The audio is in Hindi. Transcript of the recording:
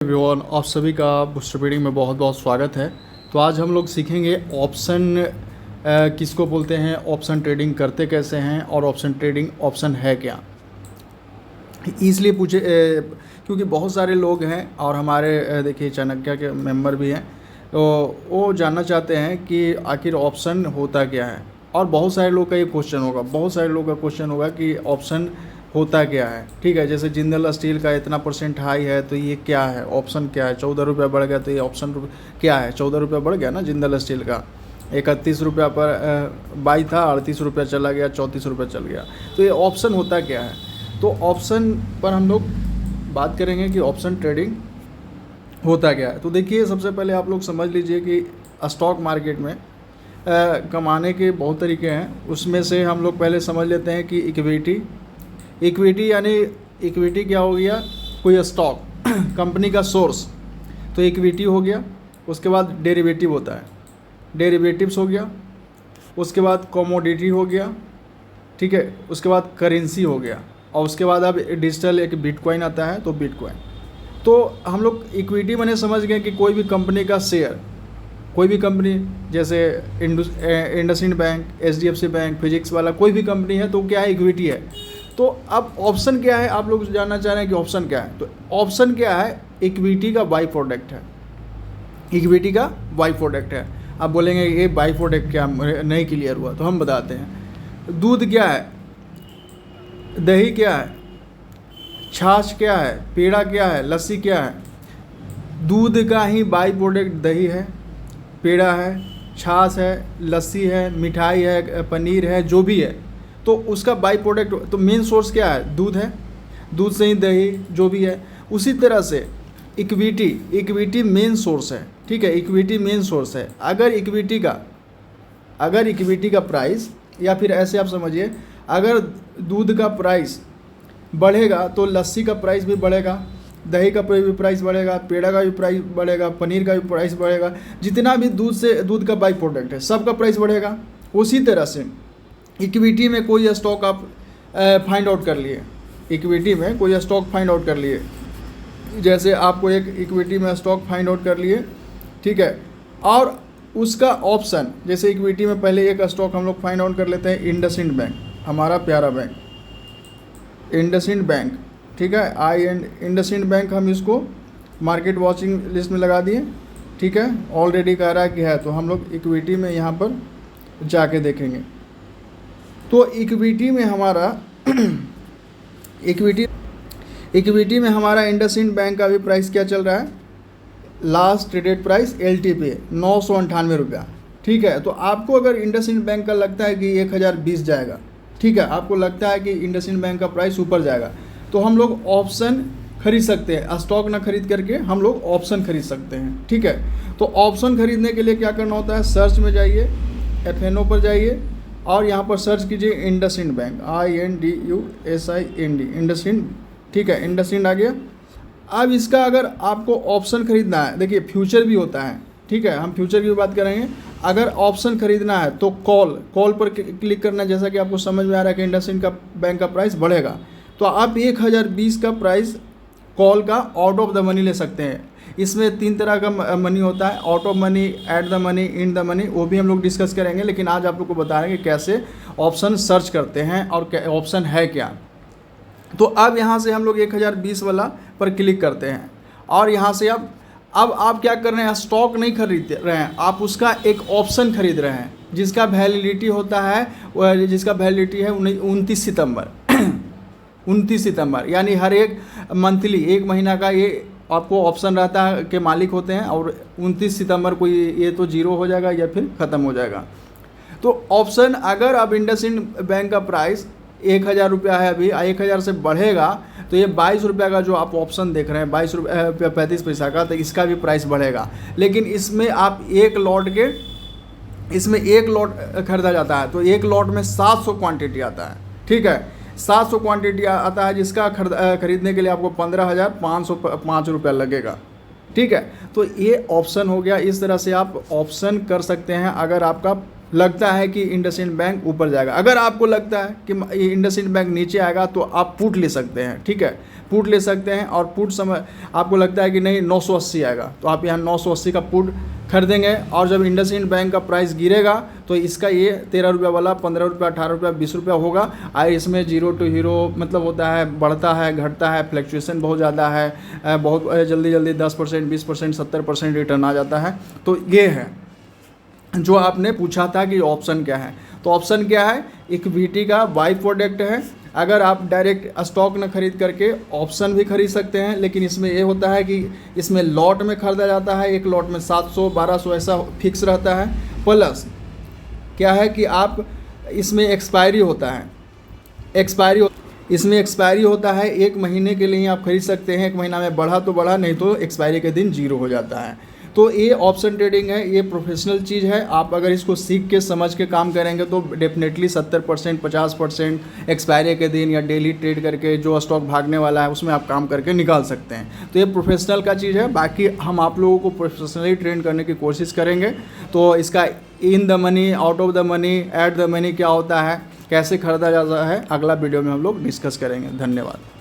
एवरीवन, आप सभी का बूस्टर ट्रेडिंग में बहुत बहुत स्वागत है। तो आज हम लोग सीखेंगे ऑप्शन किसको बोलते हैं, ऑप्शन ट्रेडिंग करते कैसे हैं और ऑप्शन ट्रेडिंग ऑप्शन है क्या। इसलिए पूछे क्योंकि बहुत सारे लोग हैं और हमारे देखिए चाणक्य के मेंबर भी हैं, तो वो जानना चाहते हैं कि आखिर ऑप्शन होता क्या है। और बहुत सारे लोग का ये क्वेश्चन होगा, बहुत सारे लोग का क्वेश्चन होगा कि ऑप्शन होता क्या है। ठीक है, जैसे जिंदल स्टील का इतना % हाई है तो ये क्या है, ऑप्शन क्या है। 14 रुपये बढ़ गया तो ये ऑप्शन क्या है। 14 रुपये बढ़ गया ना जिंदल स्टील का, 31 रुपये पर बाई था, 38 रुपये चला गया, 34 रुपये चल गया। तो ये ऑप्शन होता क्या है। तो ऑप्शन पर हम लोग बात करेंगे कि ऑप्शन ट्रेडिंग होता क्या है। तो देखिए, सबसे पहले आप लोग समझ लीजिए कि स्टॉक मार्केट में कमाने के बहुत तरीके हैं। उसमें से हम लोग पहले समझ लेते हैं कि इक्विटी यानी इक्विटी क्या हो गया, कोई स्टॉक कंपनी का सोर्स, तो इक्विटी हो गया। उसके बाद डेरिवेटिव होता है, डेरिवेटिव्स हो गया। उसके बाद कमोडिटी हो गया, ठीक है। उसके बाद करेंसी हो गया, और उसके बाद अब डिजिटल एक बिटकॉइन आता है, तो बिटकॉइन। तो हम लोग इक्विटी मैंने समझ गए कि कोई भी कंपनी का शेयर, कोई भी कंपनी जैसे IndusInd bank, HDFC bank, physics वाला कोई भी कंपनी है तो क्या है, इक्विटी है। तो अब ऑप्शन क्या है, आप लोग जानना चाह रहे हैं कि ऑप्शन क्या है। तो ऑप्शन क्या है, इक्विटी का बाई प्रोडक्ट है, इक्विटी का बाई प्रोडक्ट है। आप बोलेंगे ये बाई प्रोडक्ट क्या, नहीं क्लियर हुआ, तो हम बताते हैं। दूध क्या है, दही क्या है, छाछ क्या है, पेड़ा क्या है, लस्सी क्या है। दूध का ही बाई प्रोडक्ट दही है, पेड़ा है, छाछ है, लस्सी है, मिठाई है, पनीर है, जो भी है, तो उसका बाई प्रोडक्ट। तो मेन सोर्स क्या है, दूध है, दूध से ही दही जो भी है। उसी तरह से इक्विटी मेन सोर्स है, ठीक है, इक्विटी मेन सोर्स है। अगर इक्विटी का प्राइस, या फिर ऐसे आप समझिए, अगर दूध का प्राइस बढ़ेगा तो लस्सी का प्राइस भी बढ़ेगा, दही का भी प्राइस बढ़ेगा, पेड़ा का भी प्राइस बढ़ेगा, पनीर का भी प्राइस बढ़ेगा। जितना भी दूध का बाई प्रोडक्ट है सबका प्राइस बढ़ेगा। उसी तरह से इक्विटी में कोई स्टॉक आप फाइंड आउट कर लिए, इक्विटी में कोई स्टॉक फाइंड आउट कर लिए, जैसे आपको एक इक्विटी में स्टॉक फाइंड आउट कर लिए, ठीक है, और उसका ऑप्शन, जैसे इक्विटी में पहले एक स्टॉक हम लोग फाइंड आउट कर लेते हैं, इंडसइंड बैंक, हमारा प्यारा बैंक इंडसइंड बैंक, ठीक है। इंडसइंड बैंक हम इसको मार्केट वॉचिंग लिस्ट में लगा दिए, ठीक है। ऑलरेडी कह रहा है कि है, तो हम लोग इक्विटी में यहाँ पर जाके देखेंगे। तो इक्विटी में हमारा इंडसइंड बैंक का भी प्राइस क्या चल रहा है, लास्ट ट्रेडेड प्राइस LTP 998 रुपया, ठीक है। तो आपको अगर इंडसइंड बैंक का लगता है कि 1020 जाएगा, ठीक है, आपको लगता है कि इंडसइंड बैंक का प्राइस ऊपर जाएगा, तो हम लोग ऑप्शन खरीद सकते हैं। स्टॉक ना खरीद करके हम लोग ऑप्शन खरीद सकते हैं, ठीक है। तो ऑप्शन खरीदने के लिए क्या करना होता है, सर्च में जाइए, FNO पर जाइए और यहाँ पर सर्च कीजिए इंडसइंड बैंक, INDUSIND, इंडसइंड, ठीक है, इंडसइंड आ गया। अब इसका अगर आपको ऑप्शन खरीदना है, देखिए फ्यूचर भी होता है, ठीक है, हम फ्यूचर की बात करेंगे। अगर ऑप्शन खरीदना है तो कॉल पर क्लिक करना है। जैसा कि आपको समझ में आ रहा है कि इंडसइंड का बैंक का प्राइस बढ़ेगा, तो आप 1020 का प्राइस कॉल का आउट ऑफ द मनी ले सकते हैं। इसमें 3 तरह का मनी होता है, out of money, at the money, in the money, वो भी हम लोग डिस्कस करेंगे। लेकिन आज आप लोग को बता रहे हैं कि कैसे ऑप्शन सर्च करते हैं और ऑप्शन है क्या। तो अब यहाँ से हम लोग 1020 वाला पर क्लिक करते हैं, और यहाँ से अब आप क्या कर रहे हैं, स्टॉक नहीं खरीद रहे हैं, आप उसका एक ऑप्शन खरीद रहे हैं, जिसका वैलिडिटी होता है, जिसका वैलिडिटी है 29 सितंबर 29 सितंबर, यानी हर एक मंथली, एक महीना का ये आपको ऑप्शन रहता है के मालिक होते हैं। और 29 सितंबर को ये तो जीरो हो जाएगा या फिर ख़त्म हो जाएगा। तो ऑप्शन, अगर अब इंडसइंड बैंक का प्राइस 1000 रुपया है अभी, 1000 से बढ़ेगा तो ये 22 रुपये का जो आप ऑप्शन देख रहे हैं, 22 रुपये 35 पैसा का, तो इसका भी प्राइस बढ़ेगा। लेकिन इसमें आप एक लॉट खरीदा जाता है, तो एक लॉट में 700 क्वांटिटी आता है, ठीक है, 700 क्वांटिटी आता है, जिसका खरीदने के लिए आपको 15,505 रुपया लगेगा, ठीक है। तो ये ऑप्शन हो गया। इस तरह से आप ऑप्शन कर सकते हैं अगर आपका लगता है कि इंडसइंड बैंक ऊपर जाएगा। अगर आपको लगता है कि इंडसइंड बैंक नीचे आएगा तो आप पुट ले सकते हैं, ठीक है, पुट ले सकते हैं। और पुट समय आपको लगता है कि नहीं 980 आएगा तो आप यहाँ 980 का पुट खरीदेंगे। और जब इंडसइंड बैंक का प्राइस गिरेगा तो इसका ये 13 रुपये वाला 15 रुपये 18 रुपये 20 रुपये होगा। और इसमें जीरो टू हीरो मतलब होता है, बढ़ता है घटता है, फ्लैक्चुएशन बहुत ज़्यादा है, बहुत जल्दी जल्दी 10%, 20%, 70% रिटर्न आ जाता है। तो ये है जो आपने पूछा था कि ऑप्शन क्या है। तो ऑप्शन क्या है, इक्विटी का बाई प्रोडक्ट है। अगर आप डायरेक्ट स्टॉक न खरीद करके ऑप्शन भी खरीद सकते हैं, लेकिन इसमें ये होता है कि इसमें लॉट में खरीदा जाता है, एक लॉट में 700 1200 ऐसा फिक्स रहता है। प्लस क्या है कि आप इसमें एक्सपायरी होता है, इसमें एक्सपायरी होता है, 1 महीने के लिए ही आप खरीद सकते हैं। 1 महीना में बढ़ा तो बढ़ा, नहीं तो एक्सपायरी के दिन जीरो हो जाता है। तो ये ऑप्शन ट्रेडिंग है, ये प्रोफेशनल चीज़ है। आप अगर इसको सीख के समझ के काम करेंगे तो डेफिनेटली 70% 50% एक्सपायरी के दिन या डेली ट्रेड करके जो स्टॉक भागने वाला है उसमें आप काम करके निकाल सकते हैं। तो ये प्रोफेशनल का चीज़ है। बाकी हम आप लोगों को प्रोफेशनली ट्रेड करने की कोशिश करेंगे। तो इसका in the money, out of the money, at the money क्या होता है, कैसे खरीदा जाता है, अगला वीडियो में हम लोग डिस्कस करेंगे। धन्यवाद।